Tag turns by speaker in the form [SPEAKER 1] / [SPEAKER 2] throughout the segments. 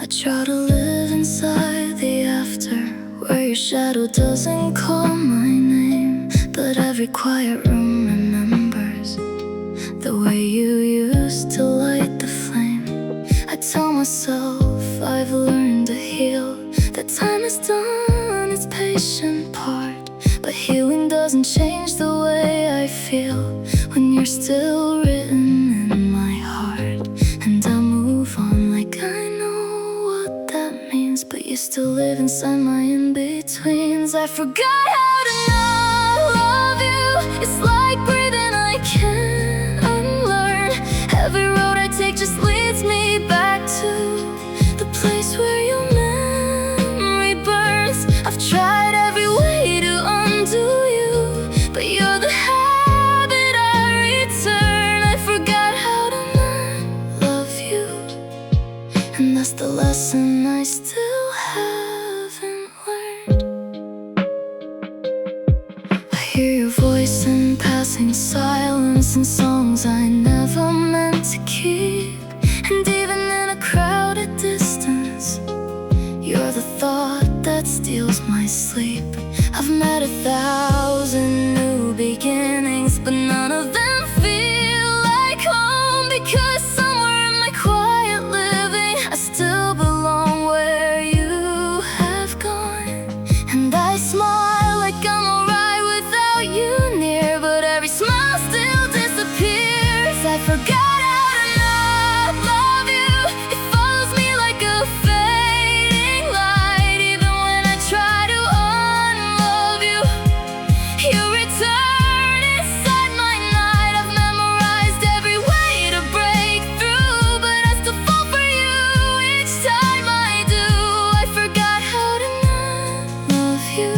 [SPEAKER 1] I try to live inside the after, where your shadow doesn't call my name, but every quiet room remembers the way you used to light the flame. I tell myself I've learned to heal, that time has done its patient part, but healing doesn't change the way I feel when you're still written in my heart. And I move on like I know what that means, but you still live inside my in-betweens. I forgot how to not love you. It's like breathing, I can't unlearn. Every road I take just leads me back to the place where your memory burns. I've tried every way to undo you, but you're the habit I return. I forgot how to not love you, and that's the lesson I still haven't learned. I hear your voice in passing silence, in songs I never meant to keep. And even in a crowded distance, you're the thought that steals my sleep. I've met 1,000 new beginnings, but none of them feel like home, because somewhere in my quiet living I still belong where you have gone. And I smile like I'm alright without you near, but every smile still disappears. I forgot how to not love you. It follows me like a fading light. Even when I try to unlove you, you return inside my night. I've memorized every way to break through, but I still fall for you each time I do. I forgot how to not love you,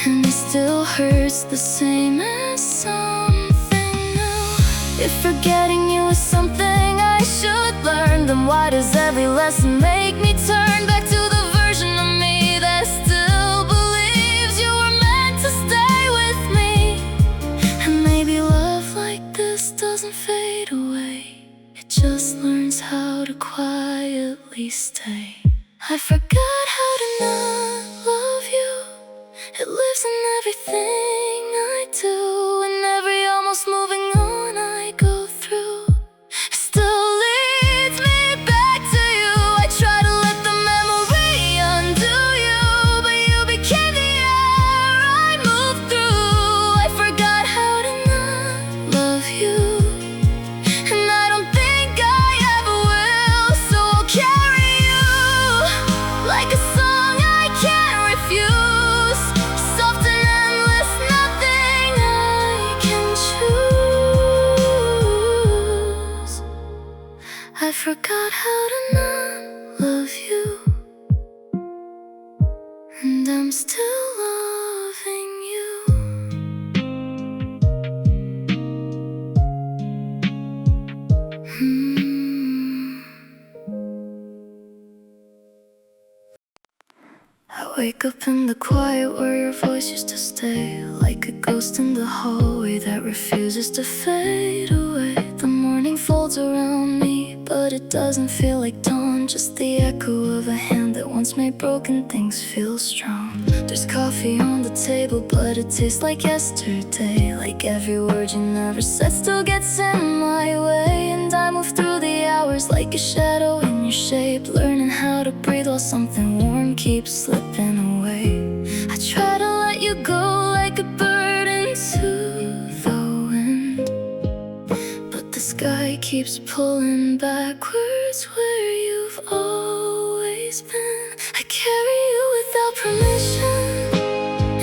[SPEAKER 1] and it still hurts the same as something new. If forgetting you is something I should learn, then why does every lesson make me turn back to the version of me that still believes you were meant to stay with me? And maybe love like this doesn't fade away, it just learns how to quietly stay. I forgot how to not love you. It lives in everything I do, and every almost moving on I go through. It still leads me back to you. I try to let the memory undo you, but you became the air I moved through. I forgot how to not love you, and I don't think I ever will. So I'll carry you like a song I can't refuse, soft and endless, nothing I can choose. I forgot how to not love you, and I'm still loving you. I wake up in the quiet where your voice used to stay, like a ghost in the hallway that refuses to fade away. The morning folds around me, but it doesn't feel like dawn, just the echo of a hand that once made broken things feel strong. There's coffee on the table, but it tastes like yesterday, like every word you never said still gets in my way. And I move through the hours like a shadow in your shape, learning how to breathe while something warm keeps slipping away. I try to let you go like a bird into the wind, but the sky keeps pulling backwards where you've always been. I carry you without permission,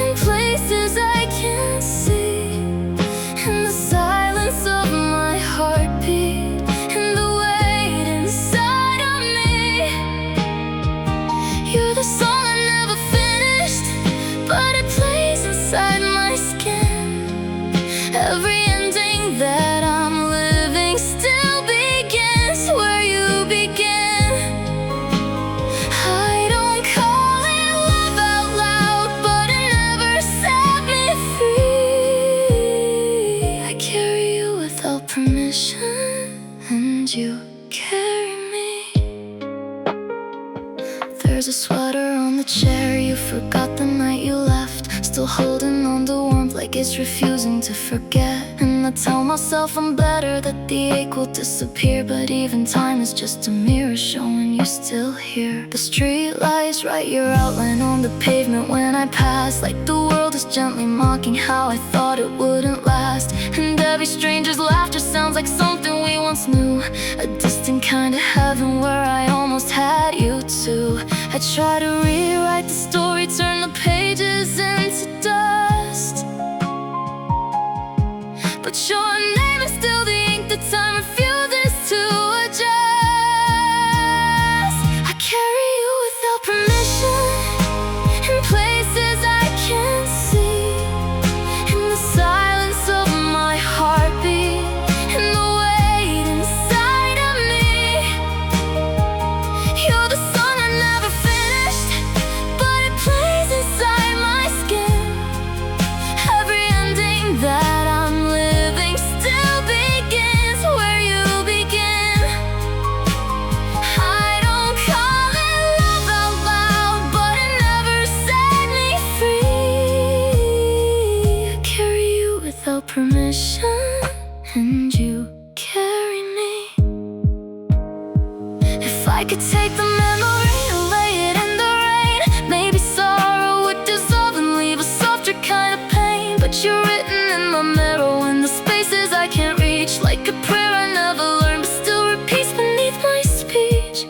[SPEAKER 1] in places I can't see, in the silence of my heartbeat, in the weight inside of me. You're the song I never finished, but it plays inside my skin. Every ending that I'm living still begins where you begin. There's a sweater on the chair you forgot the night you left, still holding on to warmth like it's refusing to forget. And I tell myself I'm better, that the ache will disappear, but even time is just a mirror showing you're still here. The street lights write your outline on the pavement when I pass, like the world is gently mocking how I thought it wouldn't last. And every stranger's laughter sounds like something we once knew, a distant kind of heaven where I almost had you too. I try to rewrite the story, turn the pages into dust, but your name is still the ink that time refuses to adjust. I carry you without permission in places I can't see, in the silence of my heartbeat, in the weight inside of me. You're the song I never finished, but it plays inside my skin. Every ending that I'm living still begins where you begin. I don't call it love out loud, but it never set me free. I carry you without permission, and you carry me. If I could take the memory and lay it in the rain, maybe sorrow would dissolve and leave a softer kind of pain. But you're written in my mirror in the spaces I can't reach, like a prayer I never learned, but still repeats beneath my speech.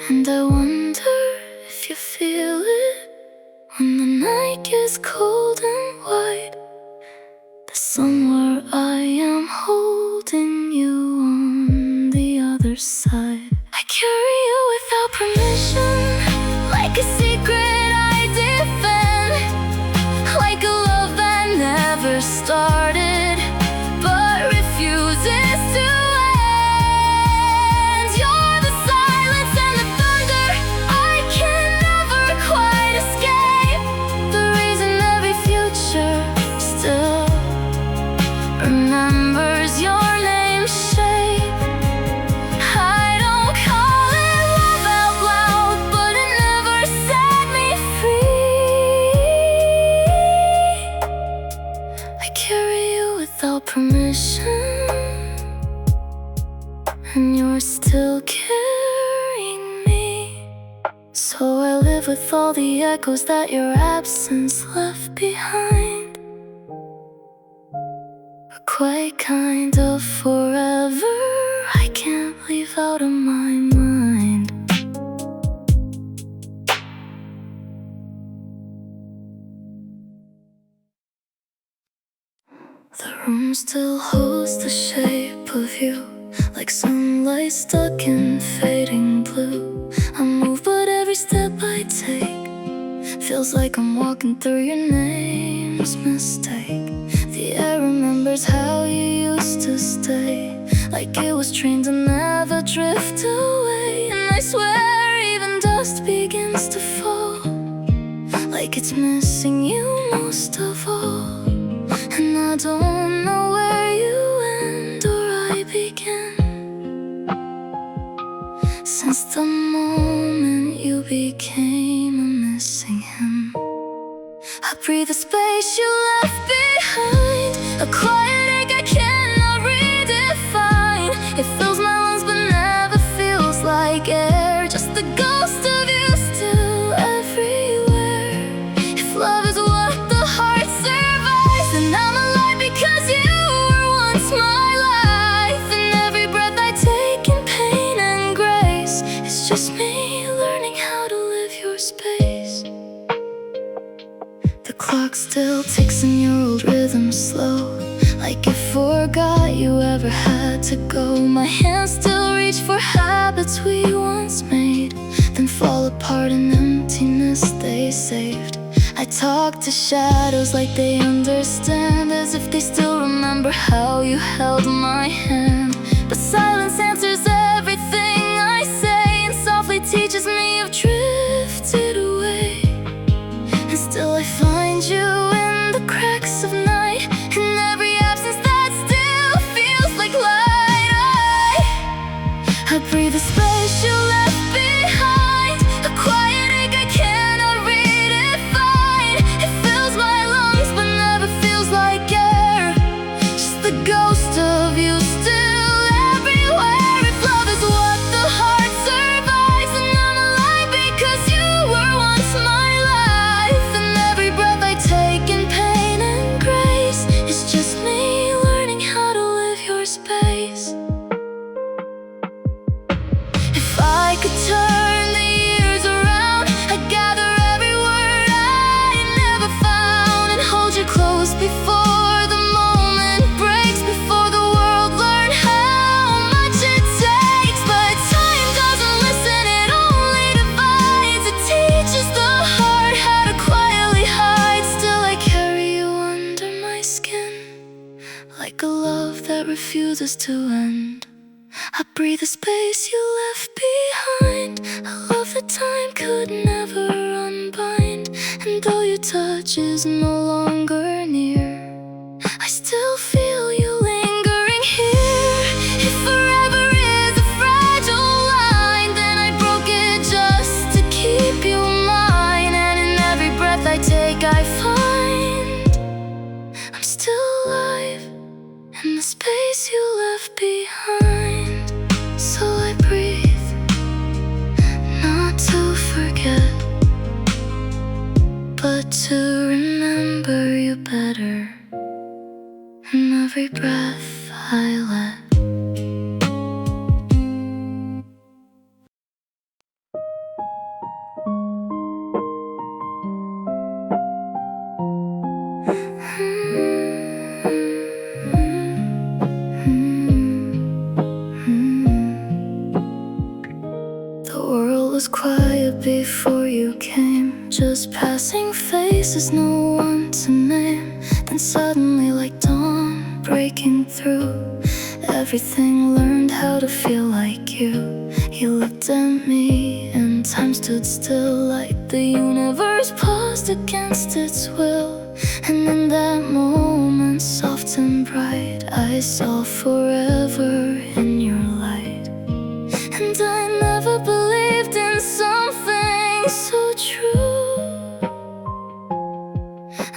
[SPEAKER 1] And I wonder if you feel it when the night gets cold and white. There's somewhere I am holding you on the other side. I carry you without permission, like a secret I defend, like a love that never started but refuses to end. You're the silence and the thunder I can never quite escape, the reason every future still remembers your name's shape. I don't call it love out loud, but it never set me free. I carry you without permission, and you're still carrying me. So I live with all the echoes that your absence left behind, a quiet kind of forever I can't leave out of my mind. The room still holds the shape of you, like sunlight stuck in fading blue. I move, but every step I take feels like I'm walking through your name's mistake. The air remembers how you used to stay, like it was trained to never drift away. And I swear even dust begins to fall, like it's missing you most of all. And I don't know where you end or I begin, since the moment you became a missing him. I breathe the space you left behind, a quiet ache I cannot redefine. It fills my lungs but never feels like air, just the ghost of you still everywhere. If love is what the heart survives, then I'm alive because you were once my life. And every breath I take in pain and grace, it's just me learning how to live your space. The clock still ticks in your old rhythm slow, like it forgot you ever had to go. My hands still reach for habits we once made, then fall apart in emptiness they saved. I talk to shadows like they understand, as if they still remember how you held my hand. But silence answers everything I say, and softly teaches me you've drifted away. And still I find you in the cracks of night, in every absence that still feels like light. I breathe the space you left behind, a quiet ache refuses to end. I breathe the space you left behind. A love that time could never unbind. And though your touch is no longer near, I still feel you lingering here. If forever is a fragile line, then I broke it just to keep you mine. And in every breath I take I find I'm still alive in the space you left behind. So I breathe, not to forget, but to remember you better in every breath I let. The world was quiet before you came, just passing faces, no one to name. Then suddenly, like dawn breaking through, everything learned how to feel like you. You looked at me and time stood still, like the universe paused against its will. And in that moment, soft and bright, I saw forever in your light. And I never believed in something so true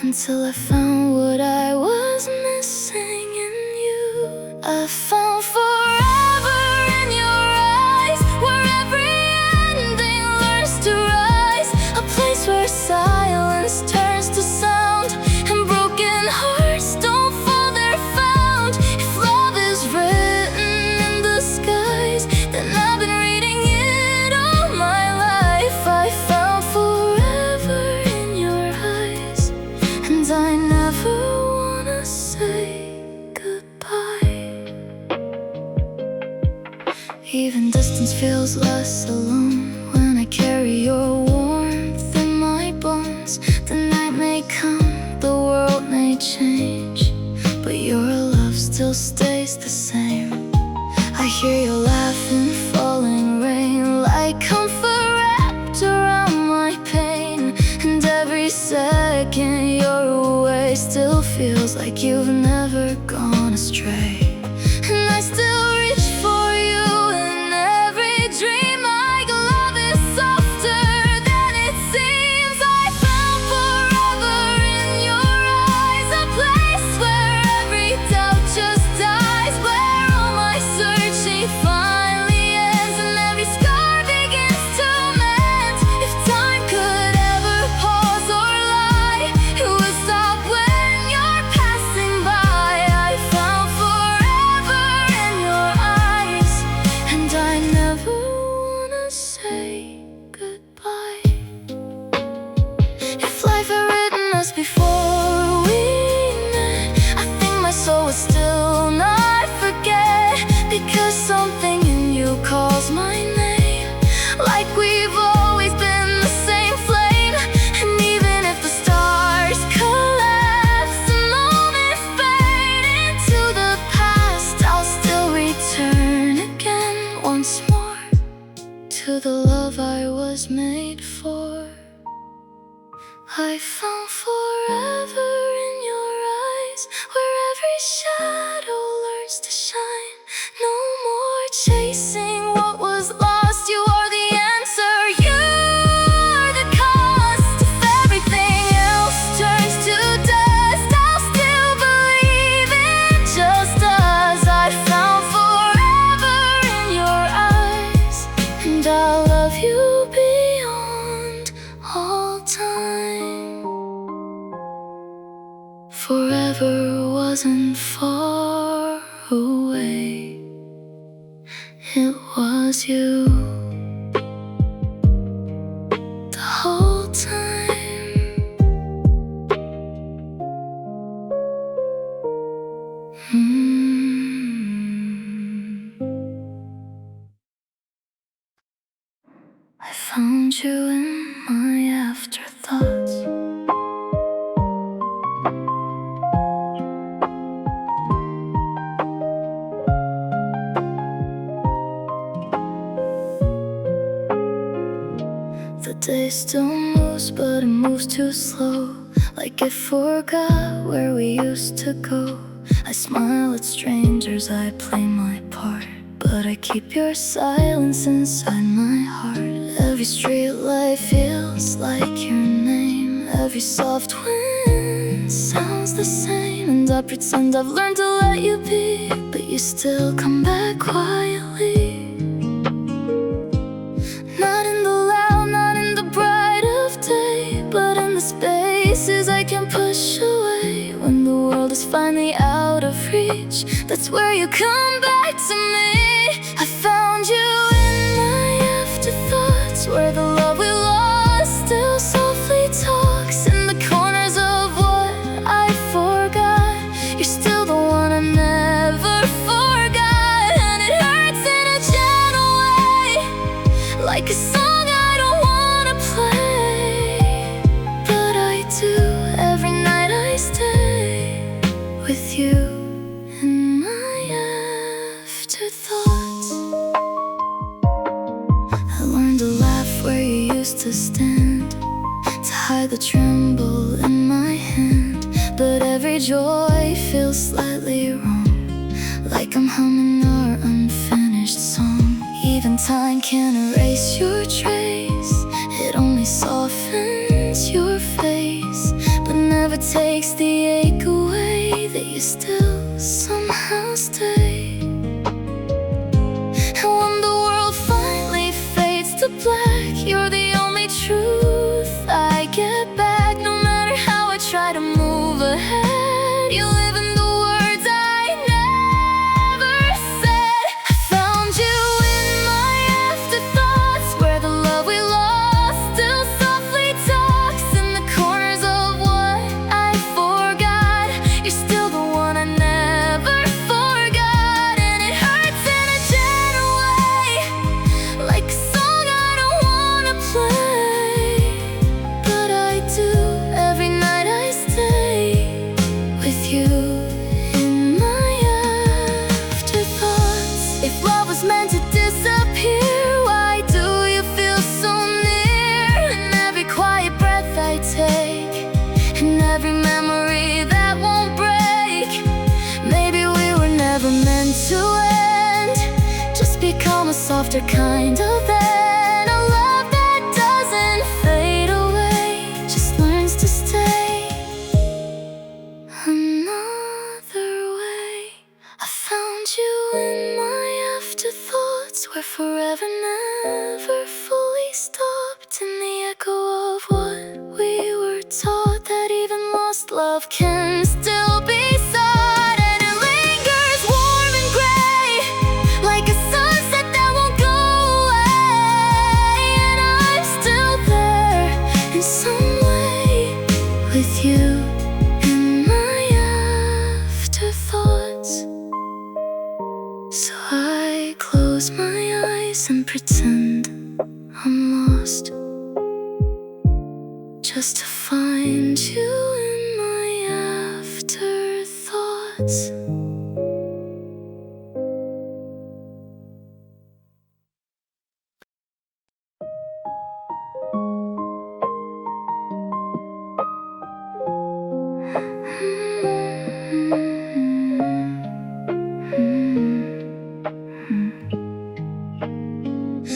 [SPEAKER 1] until I found what I was missing in you. I found forever in your eyes, where every ending learns to rise. A place where silence turns to sound, and broken hearts don't fall, they're found. If love is written in the skies, then I've been reading it all my life. I found forever in your eyes, and I never wanna say goodbye. Even distance feels less alone when I carry your warmth in my bones. The night may come, the world may change, but your love still stays the same. I hear your laughing, falling rain, like comfort wrapped around my pain. And every second you're away still feels like you've never gone astray. And I still reach for you in every dream. My love is softer than it seems. I found forever in your eyes, a place where every doubt just dies, where all my searching finally ends, and every scar begins to mend. If time could ever pause or lie, it would stop when you're passing by. I found forever in your eyes, and I never wanna say goodbye. If life had written us before we met, I think my soul would still not forget, because something in you calls my name, like we've always been the same flame. And even if the stars collapse, the moments fade into the past, I'll still return again once more to the love I was made for. I found forever in your eyes, where every shadow learns to shine. No more chasing what was lost, you are the answer. You're the cost. If everything else turns to dust, I'll still believe in just us. I found forever in your eyes, and I'll love you beyond all time. Forever wasn't far away, it was you the whole time. I found you in my afterthoughts. The day still moves, but it moves too slow, like it forgot where we used to go. I smile at strangers, I play my part, but I keep your silence inside my heart. Every street light feels like your name. Every soft wind sounds the same. And I pretend I've learned to let you be, but you still come back quietly. Not in the loud, not in the bright of day, but in the spaces I can push away. When the world is finally out of reach, that's where you come back to me. I found you in my afterthoughts, where the love we lost still softly talks. In the corners of what I forgot, you're still the one I never forgot. And it hurts in a gentle way, like a song I don't wanna play, but I do. Every night I stay with you in my afterthoughts. I learned to laugh where you used to stand, to hide the tremble in my hand. But every joy feels slightly wrong, like I'm humming our unfinished song. Even time can't erase your trace, it only softens your face, but never takes the ache away that you still somehow stay. And when the world finally fades to black, you're the only truth I get back. No matter how I try to move ahead, you live in the words I never said. I found you in my afterthoughts, where the love we lost still softly talks. In the corners of what I forgot, you're still the one I never forgot. And it hurts in a gentle way, like a song I don't wanna play, but I do. Every night I stay with you in my afterthoughts. If love was meant to disappear, why do you feel so near? In every quiet breath I take, in every memory that won't break. Maybe we were never meant to end, just become a softer kind of end. A love that doesn't fade away, just learns to stay another way. I found you in my afterthoughts, where forever never fully stopped. In the echo of what we were taught, that even lost love can still be sought. And it lingers warm and gray, like a sunset that won't go away. And I'm still there in some way, with you in my afterthoughts. So I close my eyes and pretend I'm lost, just to find you in my afterthoughts.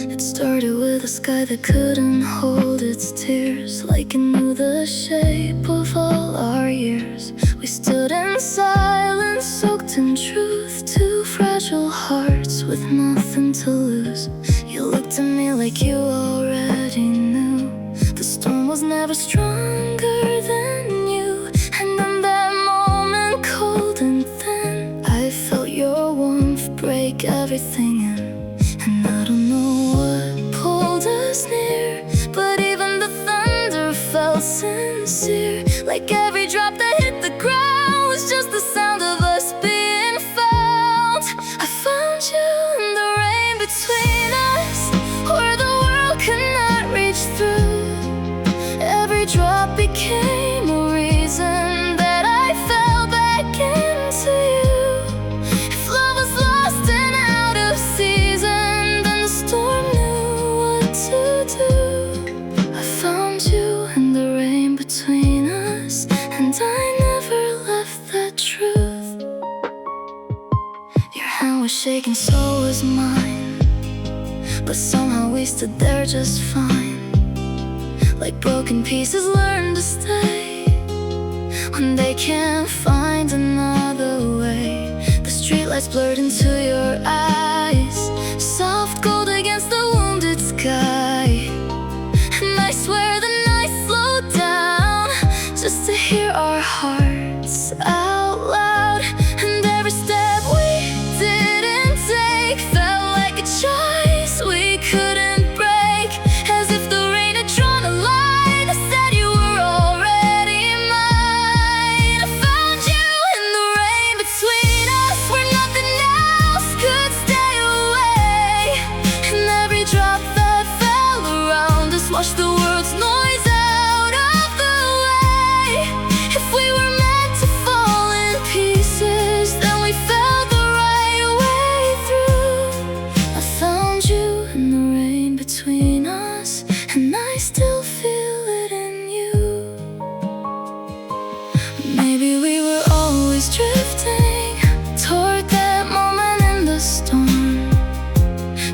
[SPEAKER 1] It started with a sky that couldn't hold its tears, like it knew the shape of all our years. We stood in silence, soaked in truth, two fragile hearts with nothing to lose. You looked at me like you already knew the storm was never stronger than you. And in that moment, cold and thin, I felt your warmth break everything in. And I don't know what pulled us near, but even the thunder felt sincere, like every drop that hit the ground was just the sound of us being found. I found you in the rain between us, where the world could not reach through. Every drop became a reason that I fell back into you. If love was lost and out of season, then the storm knew what to do. shaking, so was mine. But somehow we stood there just fine. Like broken pieces learn to stay when they can't find another way. The streetlights blurred into your eyes, soft gold against the wounded sky. And I swear the night slowed down just to hear our hearts out loud. And every step we didn't take felt like a choice we couldn't break. As if the rain had drawn a line that said you were already mine. I found you in the rain between us, where nothing else could stay away. And every drop that fell around us washed the world's noise out of the way. If we were meant to fall in pieces, then we fell the right way through. I found you in the rain between us, and I still feel it in you. Maybe we were always drifting toward that moment in the storm,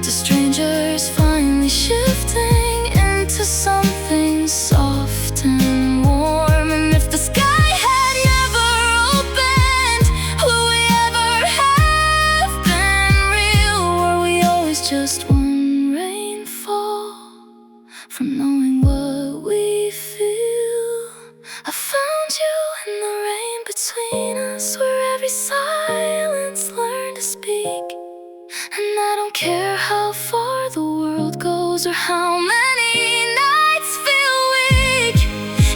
[SPEAKER 1] to strangers finally shifting into something soft and warm. And if the sky had never opened, would we ever have been real? Were we always just one rainfall from knowing what we feel? I found you in the rain between us, where every silence learned to speak. And I don't care how far the world goes or how many nights feel weak,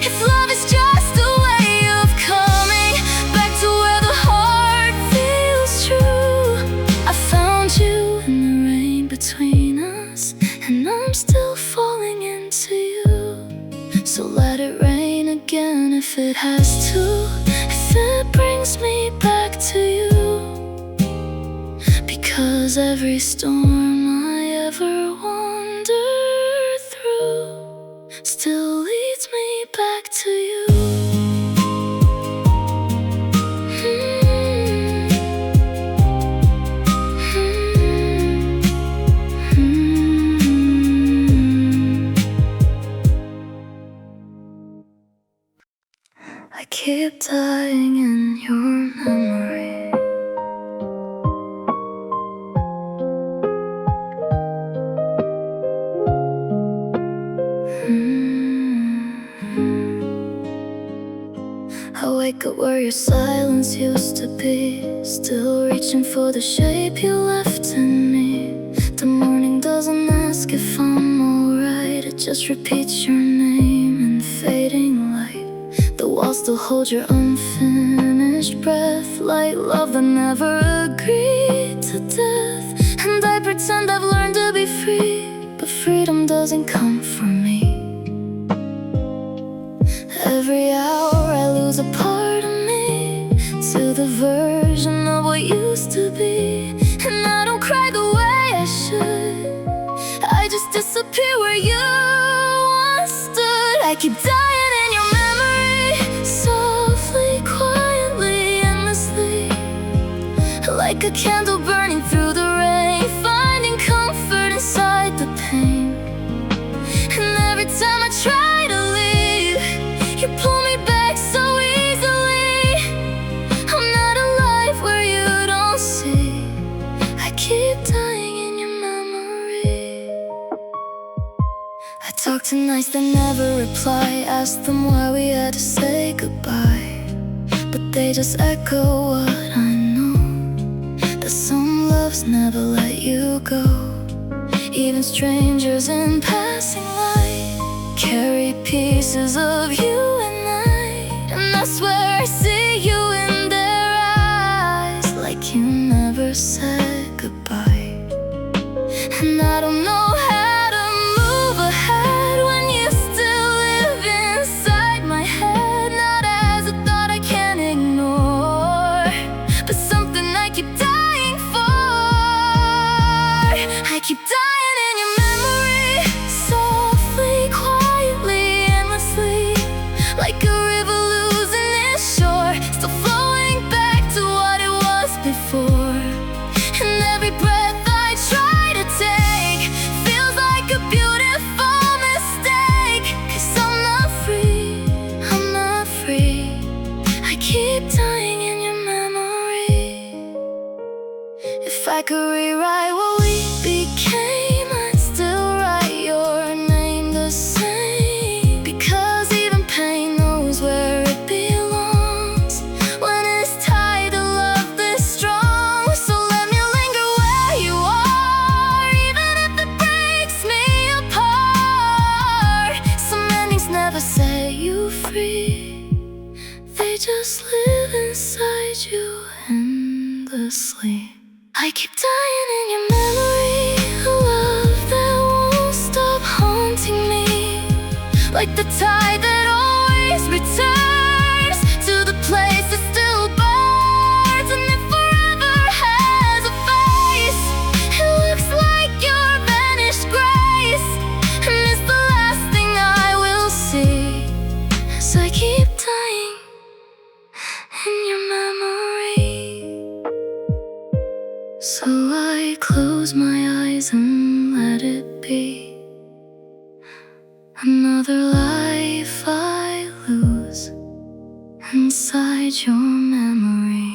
[SPEAKER 1] if love is just a way of coming back to where the heart feels true. I found you in the rain between us, and I'm still falling into you. So let it rain again if it has to, if it brings me back to you. Because every storm I ever wandered through still leads me back to you. I keep dying in your memory. I wake up where your silence used to be, still reaching for the shape you left in me. The morning doesn't ask if I'm alright, it just repeats your name in fading light. The walls still hold your unfinished breath, like love that never agreed to death. And I pretend I've learned to be free, but freedom doesn't come from me. Every hour I lose a part of me to the version of what used to be. And I don't cry the way I should, I just disappear where you once stood. I keep dying in your memory, softly, quietly, endlessly, like a candle burning through the rain, finding comfort inside the pain. And every time I try to leave, you pull me back so easily. I'm not alive where you don't see, I keep dying in your memory. I talk to nights that never reply, ask them why we had to say goodbye, but they just echo what I know, that some loves never let you go. Even strangers in passing light carry pieces of you and I swear I see you in their eyes, like you never said goodbye. And I don't know how to move ahead when you still live inside my head. Not as a thought I can't ignore, but something I keep dying for. I keep dying in your memory, softly, quietly, endlessly, endlessly. I keep dying in your memory, a love that won't stop haunting me, like the tide that always returns to the place that still burns. And it forever has a face, it looks like your vanished grace, and it's the last thing I will see as I keep dying in your memory. So I close my eyes and let it be. Another life I lose inside your memory.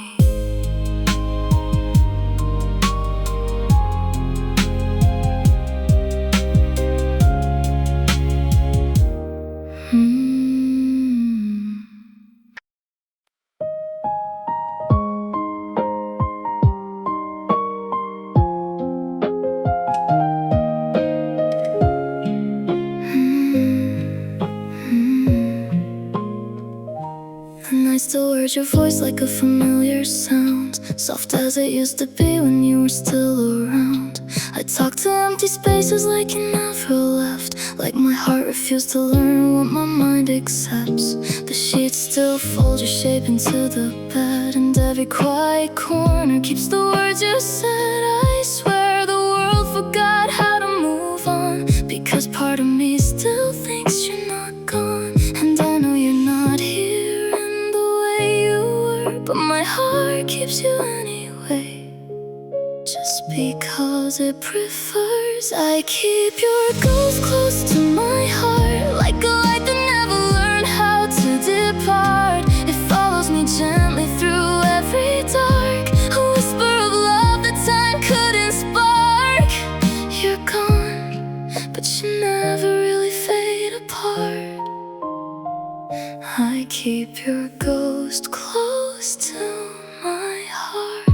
[SPEAKER 1] And I still heard your voice like a familiar sound, soft as it used to be when you were still around. I talk to empty spaces like you never left, like my heart refused to learn what my mind accepts. The sheets still fold your shape into the bed, and every quiet corner keeps the words you said. I swear the world forgot how to move on, because part of me still thinks you're not gone. And I know you're not here but my heart keeps you anyway, just because it prefers. I keep your ghost close to my heart, like a light that never learned how to depart. It follows me gently through every dark, a whisper of love that time couldn't spark. You're gone, but you never really fade apart. I keep your ghost close to my heart.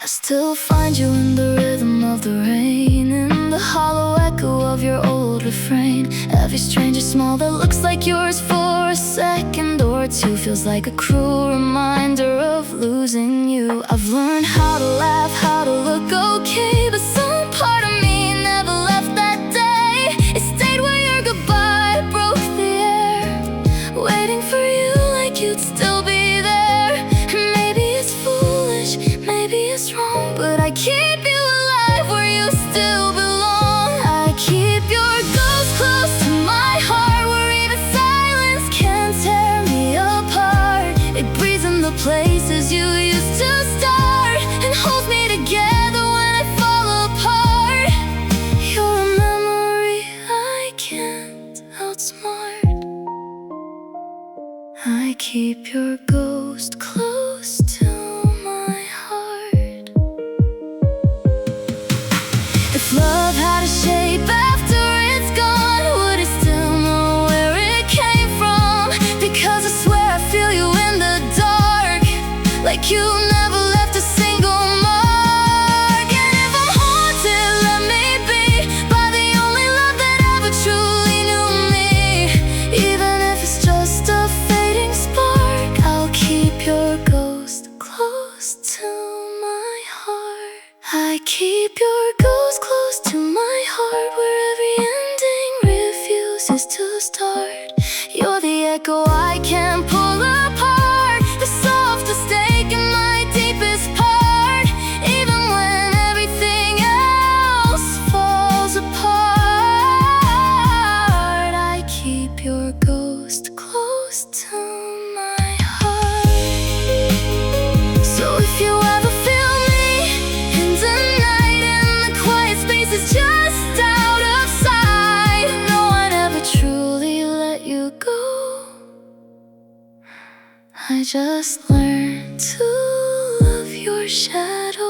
[SPEAKER 1] I still find you in the rhythm of the rain, in the hollow echo of your old refrain. Every stranger smile that looks like yours for a second or two feels like a cruel reminder of losing you. I've learned how to laugh, how to look okay, but some part of me never left that day. It stayed where your goodbye broke the air, waiting for you like you'd still be there. And maybe it's foolish, maybe it's wrong, but I keep you alive where you still belong. I keep your ghost close to my heart, where even silence can tear me apart. It breathes in the places you used to start, and holds me together when I fall apart. You're a memory I can't outsmart. I keep your ghost close to my heart. If love had a shape after it's gone, would it still know where it came from? Because I swear I feel you in the dark, like you never left a single mark. And if I'm haunted, let me be by the only love that ever truly knew me. Even if it's just a fading spark, I'll keep your ghost close to my heart. I keep your ghost close to my heart, where every ending refuses to start. You're the echo I can't pull apart, the softest ache in my deepest part. Even when everything else falls apart, I keep your ghost close to my heart. So if you ever feel me in the night, in the quiet spaces just out of sight, no one ever truly let you go. I just learned to love your shadow.